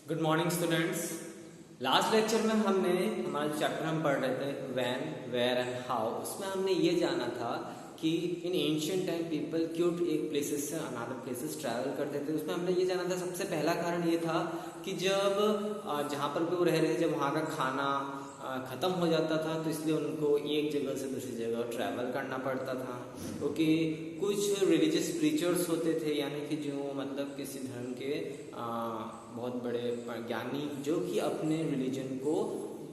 Good morning students. Last lecture में हमने हमारा जो चैप्टर हम पढ़ रहे थे व्हेन वेयर एंड हाउ, उसमें हमने ये जाना था कि इन एंशिएंट टाइम पीपल क्यों एक प्लेसेस से अनदर प्लेसेस ट्रैवल करते थे। उसमें हमने ये जाना था, सबसे पहला कारण ये था कि जब जहाँ पर भी वो रह रहे थे, जब वहाँ का खाना ख़त्म हो जाता था तो इसलिए उनको एक जगह से दूसरी जगह ट्रैवल करना पड़ता था। ओके, कुछ रिलीजियस प्रीचर्स होते थे, यानी कि जो मतलब किसी धर्म के बहुत बड़े ज्ञानी जो कि अपने रिलीजन को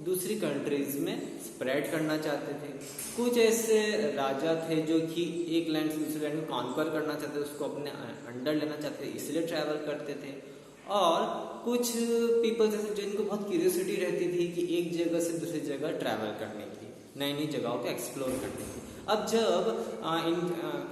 दूसरी कंट्रीज में स्प्रेड करना चाहते थे। कुछ ऐसे राजा थे जो कि एक लैंड से दूसरे लैंड में कॉन्कर करना चाहते थे, उसको अपने अंडर लेना चाहते थे, इसलिए ट्रैवल करते थे। और कुछ पीपल्स ऐसे जिनको बहुत क्यूरियोसिटी रहती थी कि एक जगह से दूसरी जगह ट्रैवल करने की, नई नई जगहों को एक्सप्लोर करने की। अब जब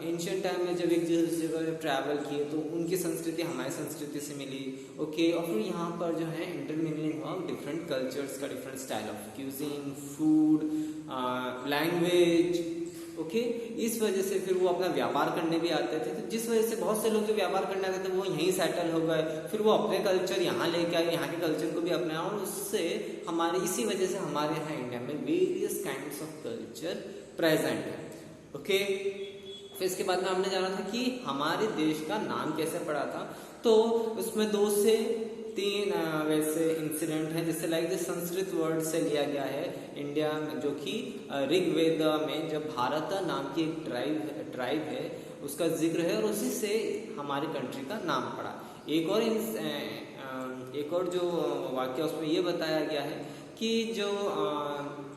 एंशिएंट टाइम में जब एक जगह ट्रैवल किए तो उनकी संस्कृति हमारी संस्कृति से मिली। ओके, और फिर यहाँ पर जो है इंटरमिंगलिंग हुआ डिफरेंट कल्चर्स का, different style of causing, food, language. Okay, इस वजह से फिर वो अपना व्यापार करने भी आते थे, तो जिस वजह से बहुत से लोग जो व्यापार करने आते थे वो यहीं सेटल हो गए, फिर वो अपने कल्चर यहाँ लेके आए, यहाँ के कल्चर को भी अपनाया, और उससे हमारे इसी वजह से हमारे यहाँ इंडिया में various kinds of culture present है। ओके, फिर इसके बाद में हमने जाना था कि हमारे देश का नाम कैसे पड़ा था, तो उसमें 2 से 3 वैसे इंसिडेंट हैं, जैसे लाइक द संस्कृत वर्ड से लिया गया है इंडिया में, जो कि ऋग्वेद में जब भारत नाम की एक ट्राइब है उसका जिक्र है, और उसी से हमारी कंट्री का नाम पड़ा। एक और जो वाक्य उसमें ये बताया गया है कि जो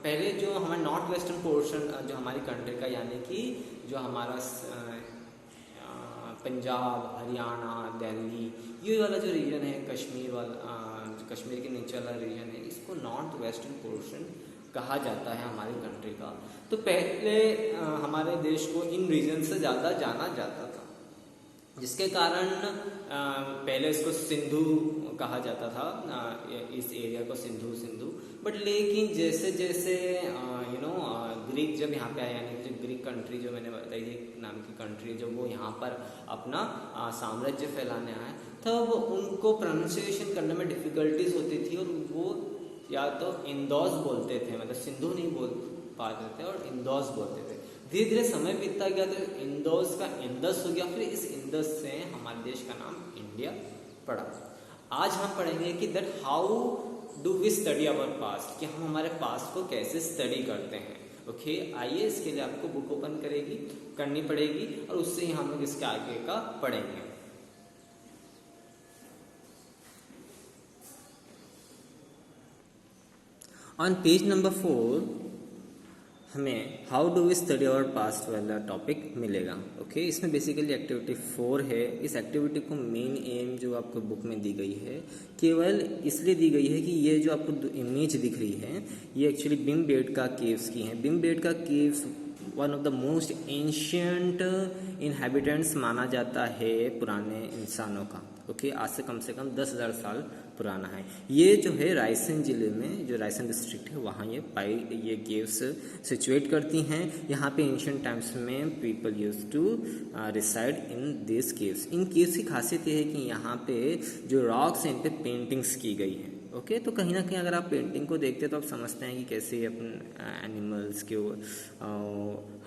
पहले जो हमारा नॉर्थ वेस्टर्न पोर्शन जो हमारी कंट्री का, यानी कि जो हमारा पंजाब, हरियाणा, दिल्ली, ये वाला जो रीजन है, कश्मीर के नीचे वाला रीजन है, इसको नॉर्थ वेस्टर्न पोर्शन कहा जाता है हमारी कंट्री का। तो पहले हमारे देश को इन रीजन से ज़्यादा जाना जाता था, जिसके कारण पहले इसको सिंधु कहा जाता था, इस एरिया को सिंधु। बट लेकिन जैसे जैसे ग्रीक जब यहाँ पे आया, यानी जो ग्रीक कंट्री जो मैंने बताई थी नाम की कंट्री, जब वो यहाँ पर अपना साम्राज्य फैलाने आए, तब उनको प्रोनाउंसिएशन करने में डिफिकल्टीज होती थी, और वो या तो इंदौस बोलते थे, मतलब सिंधु नहीं बोल पाते थे और इंदौस बोलते थे। धीरे धीरे समय बीतता गया तो इंदौस का इंदस हो गया, फिर इस इंदस से हमारे देश का नाम इंडिया पड़ा। आज हम पढ़ेंगे कि that how do we study our past, कि हम हमारे पास्ट को कैसे स्टडी करते हैं। ओके, आइए इसके लिए आपको बुक ओपन करनी पड़ेगी, और उससे ही हम लोग इसके आगे का पढ़ेंगे। ऑन पेज नंबर 4 हमें how do we study our past वाला टॉपिक मिलेगा। ओके, इसमें बेसिकली एक्टिविटी 4 है। इस एक्टिविटी को मेन एम जो आपको बुक में दी गई है केवल इसलिए दी गई है कि ये जो आपको इमेज दिख रही है ये एक्चुअली भीमबेटका केव्स की हैं। Bhimbetka caves one of the most ancient inhabitants माना जाता है पुराने इंसानों का। ओके, आज से कम 10,000 साल पुराना है। ये जो है रायसेन जिले में, जो रायसेन डिस्ट्रिक्ट है, वहाँ ये केव्स सिचुएट करती हैं। यहाँ पे एंशियंट टाइम्स में people use to reside in this caves. इन केव्स की खासियत ये है कि यहाँ पे जो रॉक्स हैं इन पे पेंटिंग्स की गई हैं। ओके, तो कहीं ना कहीं अगर आप पेंटिंग को देखते हैं तो आप समझते हैं कि कैसे अपने एनिमल्स के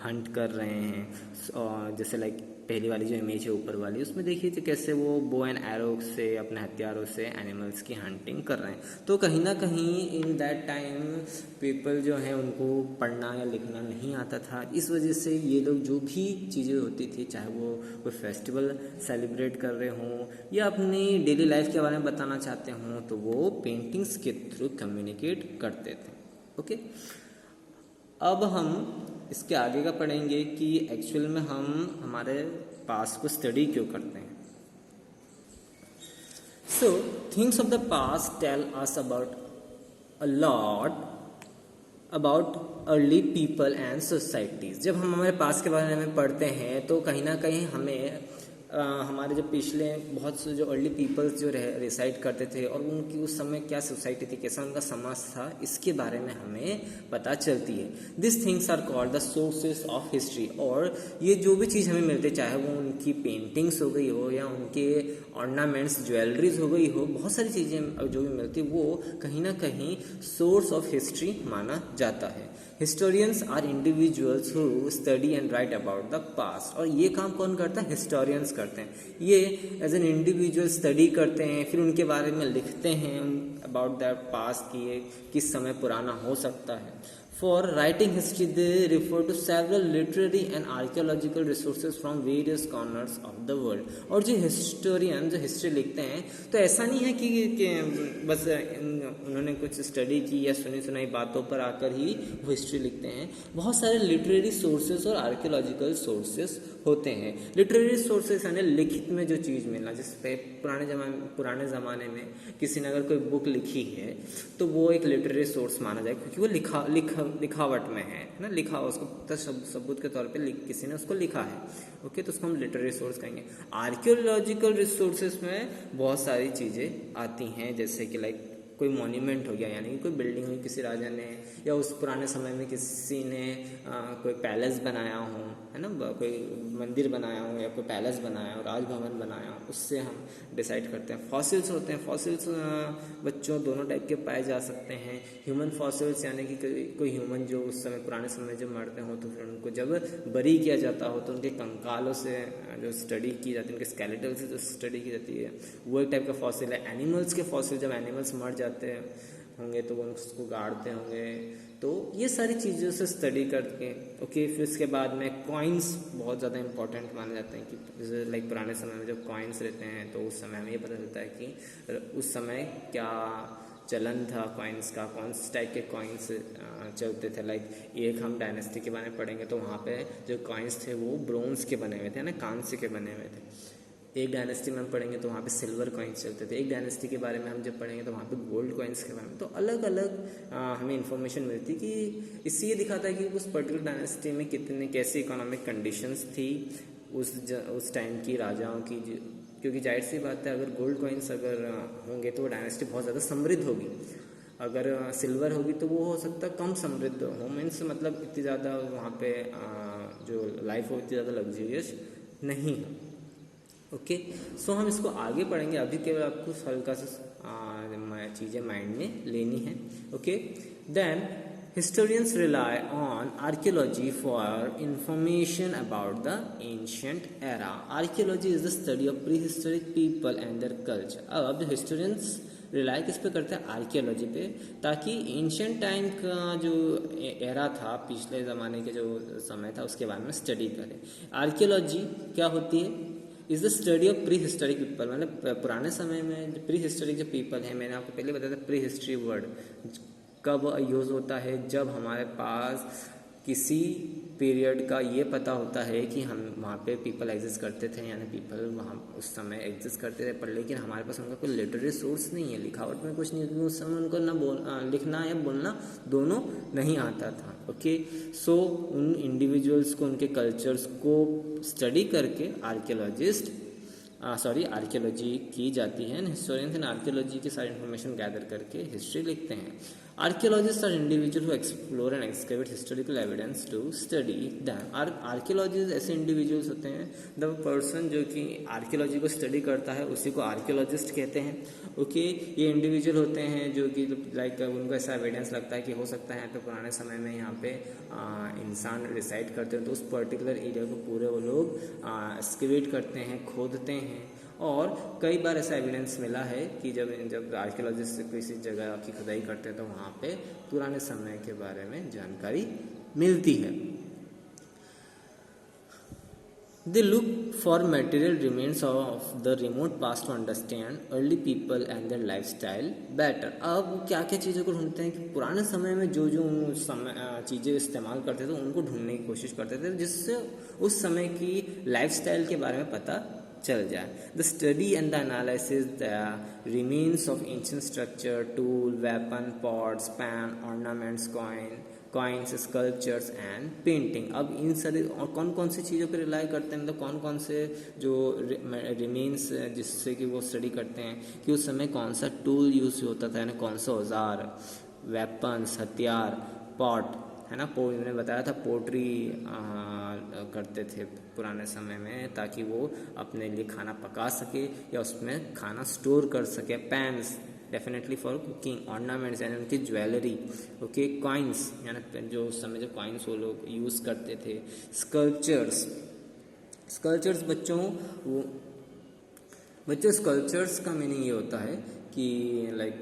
हंट कर रहे हैं। जैसे लाइक पहली वाली जो इमेज है ऊपर वाली, उसमें देखिए तो कैसे वो बो एंड एरो से, अपने हथियारों से एनिमल्स की हंटिंग कर रहे हैं। तो कहीं ना कहीं इन दैट टाइम पीपल जो है उनको पढ़ना या लिखना नहीं आता था। इस वजह से ये लोग जो भी चीज़ें होती थी, चाहे वो कोई फेस्टिवल सेलिब्रेट कर रहे हों या अपनी डेली लाइफ के बारे में बताना चाहते हों, तो वो पेंटिंग्स के थ्रू कम्युनिकेट करते थे। ओके, अब हम इसके आगे का पढ़ेंगे कि एक्चुअल में हम हमारे पास्ट को स्टडी क्यों करते हैं। So things of the past tell us about a lot about early people and societies. जब हम हमारे पास्ट के बारे में पढ़ते हैं तो कहीं ना कहीं हमें हमारे जो पिछले बहुत से जो अर्ली पीपल्स जो रिसाइड करते थे और उनकी उस समय क्या सोसाइटी थी, कैसा उनका समाज था, इसके बारे में हमें पता चलती है। This things are called the sources of history. और ये जो भी चीज़ हमें मिलती है, चाहे वो उनकी पेंटिंग्स हो गई हो या उनके ऑर्नामेंट्स ज्वेलरीज हो गई हो, बहुत सारी चीज़ें जो भी मिलती है वो कहीं ना कहीं सोर्स ऑफ हिस्ट्री माना जाता है। Historians are individuals who study and write about the past. और ये काम कौन करता है? हिस्टोरियंस करते हैं। ये एज एन इंडिविजुअल स्टडी करते हैं, फिर उनके बारे में लिखते हैं अबाउट द पास्ट की ये किस समय पुराना हो सकता है। For writing history, they refer to several literary and archaeological resources from various corners of the world. और जो हिस्टोरियन जो हिस्ट्री लिखते हैं तो ऐसा नहीं है कि बस उन्होंने कुछ स्टडी की या सुनी सुनाई बातों पर आकर ही वो हिस्ट्री लिखते हैं। बहुत सारे लिटरेरी सोर्सेज और आर्कियोलॉजिकल सोर्सेज होते हैं। लिटरेरी सोर्सेज यानी लिखित में जो चीज़ मिलना, जिसपे पुराने ज़माने में किसी ने अगर कोई बुक लिखी है तो वो एक लिटरेरी सोर्स माना जाए, क्योंकि वो लिखावट में है ना, लिखा उसको सबूत के तौर पे किसी ने उसको लिखा है। ओके, तो उसको हम लिटरेरी सोर्स कहेंगे। आर्कियोलॉजिकल रिसोर्सेज में बहुत सारी चीज़ें आती हैं, जैसे कि लाइक कोई मॉन्यूमेंट हो गया, यानी कि कोई बिल्डिंग हुई किसी राजा ने, या उस पुराने समय में किसी ने कोई पैलेस बनाया हो, है ना, कोई मंदिर बनाया हो या कोई पैलेस बनाया हो, राजभवन बनाया हो, उससे हम डिसाइड करते हैं। फॉसिल्स होते हैं, फॉसिल्स बच्चों दोनों टाइप के पाए जा सकते हैं। ह्यूमन फॉसिल्स यानी कि कोई ह्यूमन जो उस समय पुराने समय जब मरते हो तो फिर उनको जब बरी किया जाता हो तो उनके कंकालों से जो स्टडी की जाती है, उनके स्केलेटल से जो स्टडी की जाती है, वो एक टाइप का फॉसिल है। एनिमल्स के फॉसिल, जब एनिमल्स मर जाते होंगे तो वो उसको गाड़ते होंगे, तो ये सारी चीज़ों से स्टडी करके ओके। फिर उसके बाद में कॉइन्स बहुत ज़्यादा इंपॉर्टेंट माने जाते हैं, कि जैसे लाइक पुराने समय में जब कॉइन्स रहते हैं तो उस समय हमें ये पता चलता है कि उस समय क्या चलन था कॉइन्स का, कौन से टाइप के कॉइन्स चलते थे। लाइक एक हम डायनेस्टी के बारे में पढ़ेंगे तो वहाँ पे जो कॉइन्स थे वो ब्रोंज के बने हुए थे ना, कांस्य के बने हुए थे। एक डायनेस्टी में हम पढ़ेंगे तो वहाँ पे सिल्वर कॉइन्स चलते थे। एक डायनेस्टी के बारे में हम जब पढ़ेंगे तो वहाँ पे गोल्ड कॉइन्स के बारे में, तो अलग अलग हमें इन्फॉर्मेशन मिलती कि इससे ये दिखाता है कि उस पर्टिकुलर डायनेस्टी में कैसी इकोनॉमिक कंडीशंस थी उस टाइम की राजाओं की, क्योंकि जाहिर सी बात है अगर गोल्ड कॉइन्स अगर होंगे तो वो डायनेस्टी बहुत ज़्यादा समृद्ध होगी। अगर सिल्वर होगी तो वो हो सकता है कम समृद्ध हो, मीन्स मतलब इतनी ज़्यादा वहाँ पे जो लाइफ हो इतनी ज़्यादा लग्जरियस नहीं है। ओके, सो हम इसको आगे पढ़ेंगे, अभी केवल आपको हल्का सा चीज़ें माइंड में लेनी है। Okay, then historians rely on archaeology for information about the ancient era. Archaeology is the study of prehistoric people and their culture. अब historians रिलाई किस पे करते हैं? आर्कियोलॉजी पे, ताकि एंशियंट टाइम का जो एरा था, पिछले ज़माने के जो समय था, उसके बारे में स्टडी करें। आर्कियोलॉजी क्या होती है? Is the study of pre historic people, मतलब पुराने समय में प्री हिस्टोरिक जो पीपल हैं, मैंने आपको पहले बताया था प्री हिस्ट्री वर्ड कब यूज़ होता है, जब हमारे पास किसी पीरियड का ये पता होता है कि हम वहाँ पे पीपल एग्जिस्ट करते थे, यानी पीपल वहाँ उस समय एग्जिस्ट करते थे, पर लेकिन हमारे पास उनका कोई लिटरेरी सोर्स नहीं है, लिखावट में कुछ नहीं है, क्योंकि उस समय उनको ना लिखना या बोलना दोनों नहीं आता था। ओके, सो उन इंडिविजुअल्स को, उनके कल्चर्स को स्टडी करके आर्कियोलॉजी की जाती है। हिस्टोरियंस इन आर्कियोलॉजी की सारी इन्फॉर्मेशन गैदर करके हिस्ट्री लिखते हैं। Archaeologists are individuals who explore and excavate historical evidence to study them. Archaeologist ऐसे इंडिविजुअल्स होते हैं, द पर्सन जो कि आर्कियोलॉजी को स्टडी करता है उसी को आर्कियोलॉजिस्ट कहते हैं। ओके, ये इंडिविजुअल होते हैं जो कि लाइक उनको ऐसा एविडेंस लगता है कि हो सकता है यहाँ पे पुराने समय में यहाँ पे इंसान रिसाइड करते हैं, तो उस पर्टिकुलर एरिया को पूरे वो लोग एक्सकेवेट करते हैं, खोदते हैं। और कई बार ऐसा एविडेंस मिला है कि जब आर्कियोलॉजिस्ट किसी जगह की खुदाई करते हैं तो वहाँ पे पुराने समय के बारे में जानकारी मिलती है। They look for material remains of the remote past to understand early people and their lifestyle better. अब क्या क्या चीज़ों को ढूंढते हैं कि पुराने समय में जो चीज़ें इस्तेमाल करते थे उनको ढूंढने की कोशिश करते थे, जिससे उस समय की लाइफस्टाइल के बारे में पता चल जाए। The study and the analysis the remains of ancient structure, tool, weapon, pots, pan, ornaments, coins, sculptures and painting. अब इन सारी और कौन कौन सी चीज़ों पर रिलाई करते हैं, मतलब कौन कौन से जो रिमेन्स जिससे कि वो स्टडी करते हैं कि उस समय कौन सा टूल यूज़ होता था, यानी कौन सा औजार, वेपन्स, हथियार, पॉट, है ना। मैंने बताया था पोट्री करते थे पुराने समय में ताकि वो अपने लिए खाना पका सके या उसमें खाना स्टोर कर सके। Pans definitely for cooking, ornaments यानी उनकी ज्वेलरी, ओके। कॉइन्स यानी जो उस समय जो कॉइन्स वो लोग यूज़ करते थे। स्कल्पचर्स, स्कल्पचर्स बच्चों स्कल्पचर्स का मीनिंग ये होता है कि लाइक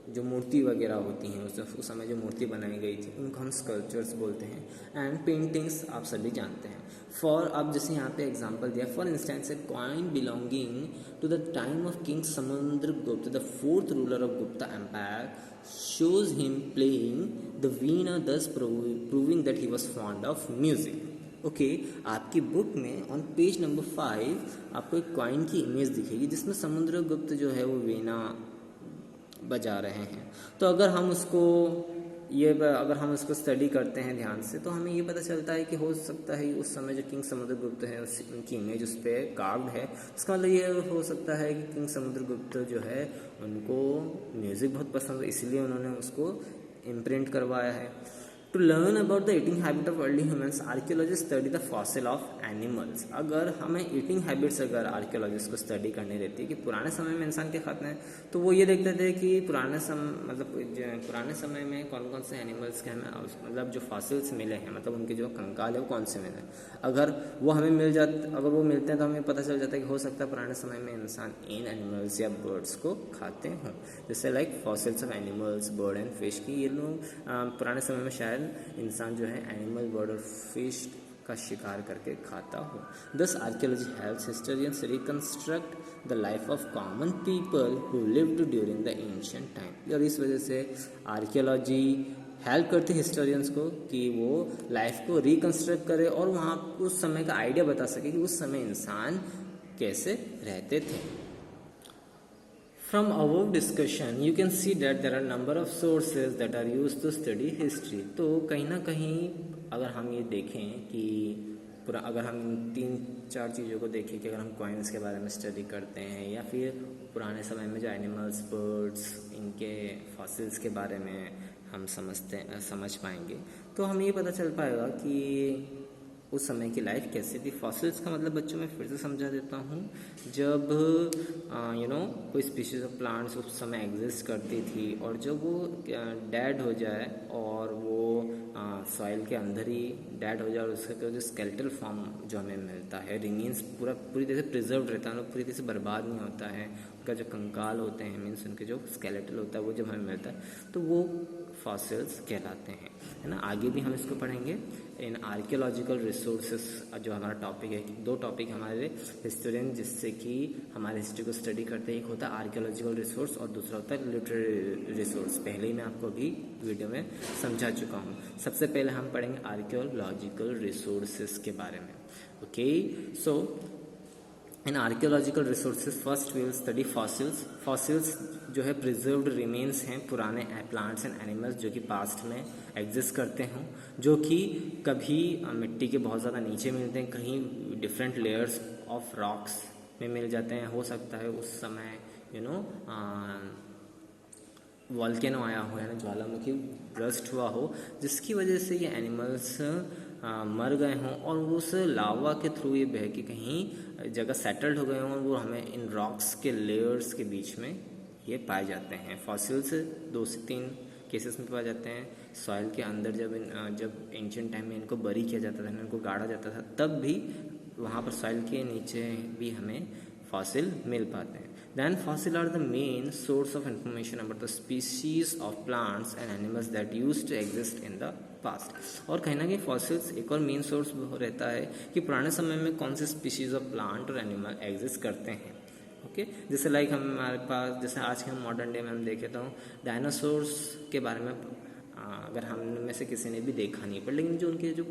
जो मूर्ति वगैरह होती हैं उस समय जो मूर्ति बनाई गई थी उनको हम स्कल्पचर्स बोलते हैं। एंड पेंटिंग्स आप सभी जानते हैं। फॉर अब जैसे यहाँ पे एग्जांपल दिया, for instance a coin belonging to the time of king Samudragupta the fourth ruler of Gupta empire shows him playing the veena, thus proving that he was fond of music. Okay आपकी book में on page number 5 आपको एक coin की image दिखेगी जिसमें समुद्रगुप्त जो है वो वीणा बजा रहे हैं। तो अगर हम उसको स्टडी करते हैं ध्यान से तो हमें ये पता चलता है कि हो सकता है उस समय जो किंग समुद्रगुप्त है उनकी इमेज उस पर कार्व्ड है। इसका मतलब ये हो सकता है कि किंग समुद्रगुप्त जो है उनको म्यूज़िक बहुत पसंद है, इसलिए उन्होंने उसको इम्प्रिंट करवाया है। To learn about the eating habit of early humans, archaeologists study the fossil of animals. अगर हमें ईटिंग हैबिट्स अगर आर्कियोलॉजिस्ट को स्टडी करनी रहती है कि पुराने समय में इंसान क्या खाते हैं, तो वो ये देखते थे कि पुराने समय में कौन कौन से एनिमल्स के हमें मतलब जो फॉसिल्स मिले हैं, मतलब उनके जो कंकाल है वो कौन से मिले हैं। अगर वो मिलते हैं तो हमें पता चल जाता है कि हो सकता है पुराने समय में इंसान इन एनिमल्स या बर्ड्स को खाते हों। जैसे like fossils of animals, bird and fish की ये लोग पुराने समय में शायद इंसान जो है एनिमल, बर्ड और फिश का शिकार करके खाता हो। दस archaeology helps historians reconstruct the life of common people who lived during the ancient time. और इस वजह से आर्कियोलॉजी हेल्प करती है हिस्टोरियंस को कि वो लाइफ को रिकंस्ट्रक्ट करे और वहाँ उस समय का आइडिया बता सके कि उस समय इंसान कैसे रहते थे। From above discussion, you can see that there are number of sources that are used to study history. तो कहीं ना कहीं अगर हम ये देखें कि अगर हम 3-4 चीज़ों को देखें कि अगर हम कॉइन्स के बारे में स्टडी करते हैं या फिर पुराने समय में जो एनिमल्स, बर्ड्स, इनके फॉसिल्स के बारे में हम समझ पाएंगे तो हमें ये पता चल पाएगा कि उस समय की लाइफ कैसी थी। फॉसिल्स का मतलब बच्चों में फिर से समझा देता हूँ, जब कोई स्पीशीज ऑफ प्लांट्स उस समय एग्जिस्ट करती थी और जब वो डेड हो जाए और वो सॉइल के अंदर ही डेड हो जाए और उसका जो स्केलेटल फॉर्म जो हमें मिलता है रिमेन्स पूरी तरह से प्रिजर्व रहता है, पूरी तरह से बर्बाद नहीं होता है। उनका जो कंकाल होते हैं मीन्स उनके जो स्केलेटल होता है वो जब हमें मिलता है तो वो फॉसिल्स कहलाते हैं, है ना। आगे भी हम इसको पढ़ेंगे इन आर्कियोलॉजिकल रिसोर्सेस जो हमारा टॉपिक है। 2 टॉपिक हमारे हिस्टोरियन जिससे कि हमारे हिस्ट्री को स्टडी करते हैं, एक होता है आर्कियोलॉजिकल रिसोर्स और दूसरा होता है लिटरेरी रिसोर्स। पहले ही मैं आपको अभी वीडियो में समझा चुका हूँ। सबसे पहले हम पढ़ेंगे आर्कियोलॉजिकल रिसोर्सेस के बारे में। Okay, so in archaeological resources first we will study fossils. Fossils जो है प्रिजर्व्ड रिमेन्स हैं पुराने प्लांट्स एंड एनिमल्स जो कि पास्ट में एग्जिस्ट करते हों, जो कि कभी मिट्टी के बहुत ज़्यादा नीचे मिलते हैं, कहीं डिफरेंट लेयर्स ऑफ रॉक्स में मिल जाते हैं। हो सकता है उस समय वॉल्केनो आया हो, यानी ज्वालामुखी ब्रस्ट हुआ हो, जिसकी वजह से ये एनिमल्स मर गए हों और उस लावा के थ्रू ये बह के कहीं जगह सेटल्ड हो गए हों और वो हमें इन रॉक्स के लेयर्स के बीच में ये पाए जाते हैं। फॉसिल्स 2 से 3 केसेस में पाए जाते हैं। सॉइल के अंदर जब एंशिएंट टाइम में इनको बरी किया जाता था, इनको गाड़ा जाता था, तब भी वहाँ पर सॉइल के नीचे भी हमें फॉसिल मिल पाते हैं। Then fossil are the main source of information about the species of plants and animals that used to exist in the past. और कहीं ना कहीं फॉसिल्स एक और मेन सोर्स रहता है कि पुराने समय में कौन से स्पीशीज ऑफ प्लांट और एनिमल एग्जिस्ट करते हैं। ओके, जैसे लाइक हमारे पास जैसे आज के हम मॉडर्न डे में हम देखें तो डायनासोर्स के बारे में अगर हम में से किसी ने भी देखा नहीं, पर लेकिन जो उनके जो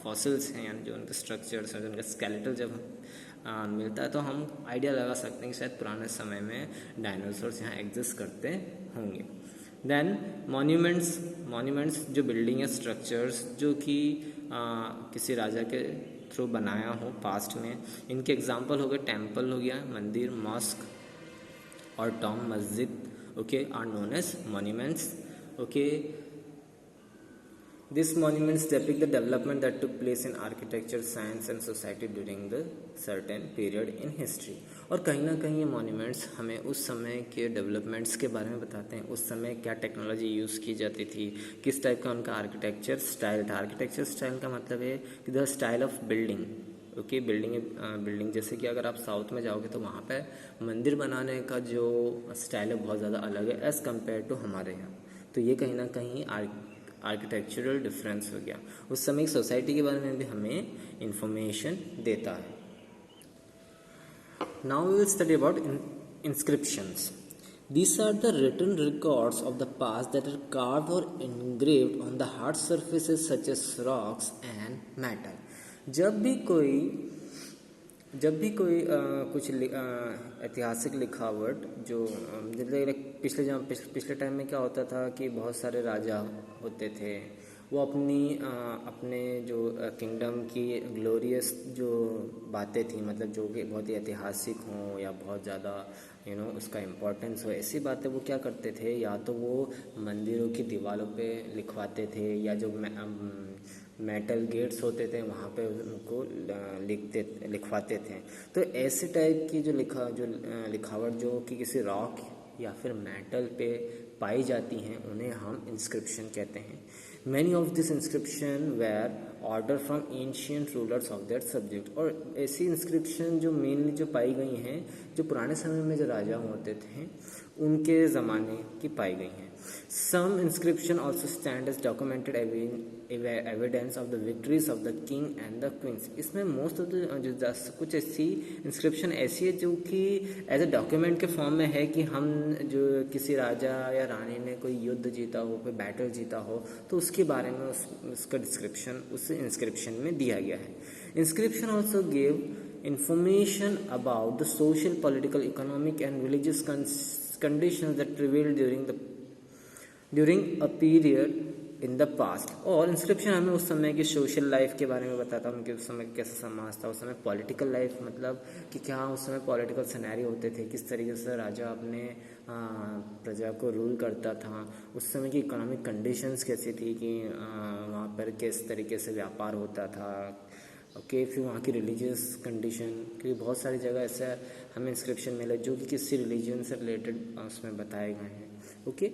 फॉसिल्स हैं यानी जो उनके स्ट्रक्चर्स हैं, जो उनका स्केलेटल जब मिलता है तो हम आइडिया लगा सकते हैं कि शायद पुराने समय में डायनासोर्स यहाँ एग्जिस्ट करते होंगे। देन मॉन्यूमेंट्स जो बिल्डिंग या स्ट्रक्चर्स जो कि किसी राजा के थ्रू बनाया हो पास्ट में, इनके एग्जाम्पल हो गए टेम्पल हो गया, मंदिर, मॉस्क और टॉम, मस्जिद, okay, are known as monuments, okay. These monuments depict the development that took place in architecture, science and society during the certain period in history. और कहीं ना कहीं ये मॉन्यूमेंट्स हमें उस समय के डेवलपमेंट्स के बारे में बताते हैं. उस समय क्या टेक्नोलॉजी यूज़ की जाती थी, किस टाइप का उनका आर्किटेक्चर स्टाइल था. आर्किटेक्चर स्टाइल का मतलब है कि the style of building, okay. Building जैसे कि अगर आप साउथ में जाओगे तो वहाँ पे मंदिर बनाने का जो स्टाइल है बहुत ज़्यादा अलग है एज़ कम्पेयर टू हमारे यहाँ. तो ये कहीं ना कहीं आर्किटेक्चरल डिफरेंस हो गया. उस समय की सोसाइटी के बारे में भी हमें इंफॉर्मेशन देता है. Now we will study about inscriptions. These are the written records of the past that are carved or engraved on the hard surfaces such as rocks and metal. जब भी कोई कुछ ऐतिहासिक लिखावट जो पिछले टाइम में क्या होता था कि बहुत सारे राजा होते थे, वो अपने जो किंगडम की ग्लोरियस जो बातें थी, मतलब जो कि बहुत ही ऐतिहासिक हों या बहुत ज़्यादा उसका इम्पोर्टेंस हो, ऐसी बातें वो क्या करते थे, या तो वो मंदिरों की दीवारों पे लिखवाते थे या जो मेटल गेट्स होते थे वहाँ पे उनको लिखवाते थे. तो ऐसे टाइप की जो लिखावट जो कि किसी रॉक या फिर मेटल पे पाई जाती हैं उन्हें हम इंस्क्रिप्शन कहते हैं. Many of this inscription were order from ancient rulers of that subject. और ऐसी इंस्क्रिप्शन जो मेनली जो पाई गई हैं जो पुराने समय में जो राजा होते थे उनके ज़माने की पाई गई हैं. Some inscription also stand as documented evidence of the victories of the king and the queens. इसमें मोस्ट ऑफ द कुछ ऐसी इंस्क्रिप्शन ऐसी है जो कि एज ए डॉक्यूमेंट के फॉर्म में है कि हम जो किसी राजा या रानी ने कोई युद्ध जीता हो, कोई बैटल जीता हो, तो उसके बारे में उसका डिस्क्रिप्शन उस इंस्क्रिप्शन में दिया गया है. Inscription also give information about the social, political, economic and religious conditions that prevailed during a period in the past. और इंस्क्रिप्शन हमें उस समय की सोशल लाइफ के बारे में बताता है, उनके उस समय कैसा समाज था, उस समय पॉलिटिकल लाइफ मतलब कि क्या उस समय पॉलिटिकल सिनेरियो होते थे, किस तरीके से राजा अपने प्रजा को रूल करता था, उस समय की इकोनॉमिक कंडीशंस कैसी थी, कि वहाँ पर किस तरीके से व्यापार होता था, ओके. फिर वहाँ की रिलीजियस कंडीशन, क्योंकि बहुत सारी जगह ऐसा हमें इंस्क्रिप्शन मिला जो कि किसी रिलीजन से रिलेटेड उसमें बताए गए हैं, ओके.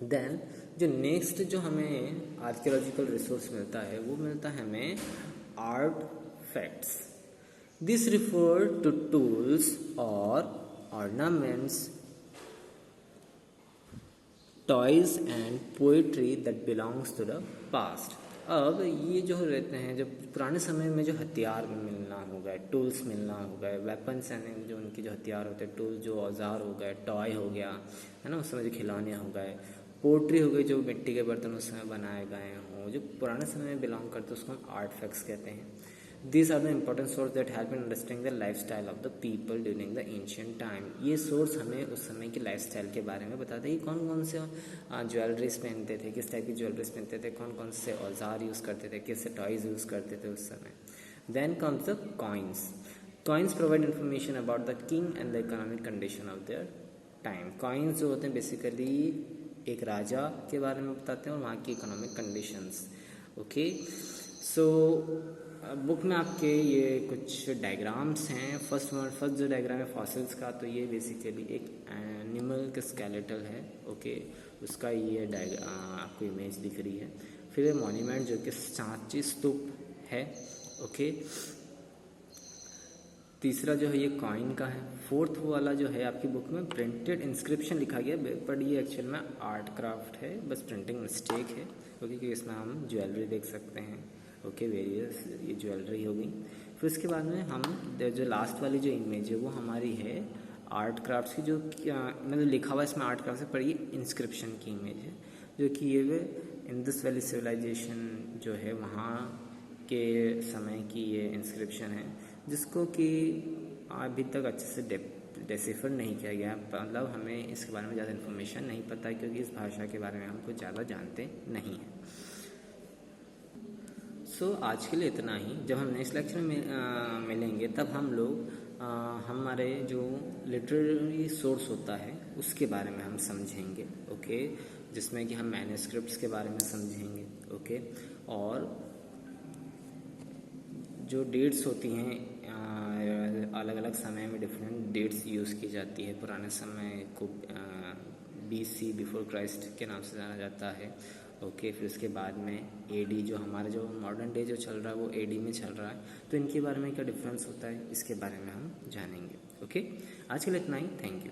देन जो नेक्स्ट जो हमें आर्कियोलॉजिकल रिसोर्स मिलता है वो मिलता है हमें artefacts. This refer to tools और ornaments, toys and poetry that belongs to the past. अब ये जो रहते हैं, जब पुराने समय में जो हथियार मिलना हो गए, टूल्स मिलना हो गए, वेपन्स यानी जो उनके जो हथियार होते हैं, टूल्स जो औजार हो गए, टॉय हो गया है ना, उस समय जो खिलौने हो गए, पोट्री हो गई जो मिट्टी के बर्तन उस समय बनाए गए हों, जो पुराने समय में बिलोंग करते हैं उसको हम आर्ट फैक्ट्स कहते हैं. These are the important sources that help in understanding the lifestyle of the people during the ancient time. ये सोर्स हमें उस समय की लाइफस्टाइल के बारे में बताते हैं कि कौन कौन से ज्वेलरीज पहनते थे, किस टाइप की ज्वेलरीज पहनते थे, कौन कौन से औजार यूज़ करते थे, कैसे टॉयज यूज़ करते थे उस समय. Then comes the coins. Coins provide information about the king and the economic condition of their time. Coins जो होते हैं बेसिकली एक राजा के बारे में बताते हैं और वहाँ की economic conditions, okay. So book में आपके ये कुछ डायग्राम्स हैं. फर्स्ट जो डायग्राम है फॉसिल्स का, तो ये बेसिकली एक एनिमल का स्केलेटल है, ओके. उसका ये आपको इमेज दिख रही है. फिर मॉन्यूमेंट जो कि सांची स्तूप है, ओके. तीसरा जो है ये कॉइन का है. फोर्थ वाला जो है आपकी बुक में प्रिंटेड इंस्क्रिप्शन लिखा गया, बट ये एक्चुअल में आर्ट क्राफ्ट है, बस प्रिंटिंग मिस्टेक है, क्योंकि इसमें हम ज्वेलरी देख सकते हैं, ओके. वेरियस ये ज्वेलरी हो गई. फिर उसके बाद में हम जो लास्ट वाली जो इमेज है वो हमारी है आर्ट क्राफ्ट की, जो मतलब लिखा हुआ इसमें आर्ट क्राफ्ट से, पर ये इंस्क्रिप्शन की इमेज है, जो कि ये इंडस वैली सिविलाइजेशन जो है वहाँ के समय की ये इंस्क्रिप्शन है, जिसको कि अभी तक अच्छे से डेसिफर नहीं किया गया, मतलब हमें इसके बारे में ज़्यादा इन्फॉर्मेशन नहीं पता है क्योंकि इस भाषा के बारे में हम कुछ ज़्यादा जानते नहीं हैं। सो आज के लिए इतना ही। जब हम नेक्स्ट लेक्चर में मिलेंगे तब हम लोग हमारे जो लिटरेरी सोर्स होता है उसके बारे में हम समझेंगे, ओके, जिसमें कि हम मैन्युस्क्रिप्ट्स के बारे में समझेंगे, ओके, और जो डेट्स होती हैं अलग अलग समय में डिफरेंट डेट्स यूज़ की जाती है। पुराने समय को BC बिफोर क्राइस्ट के नाम से जाना जाता है, ओके। फिर उसके बाद में AD, जो हमारा जो मॉडर्न डे जो चल रहा है वो AD में चल रहा है, तो इनके बारे में क्या डिफरेंस होता है इसके बारे में हम जानेंगे, ओके। आज के लिए इतना ही, थैंक यू।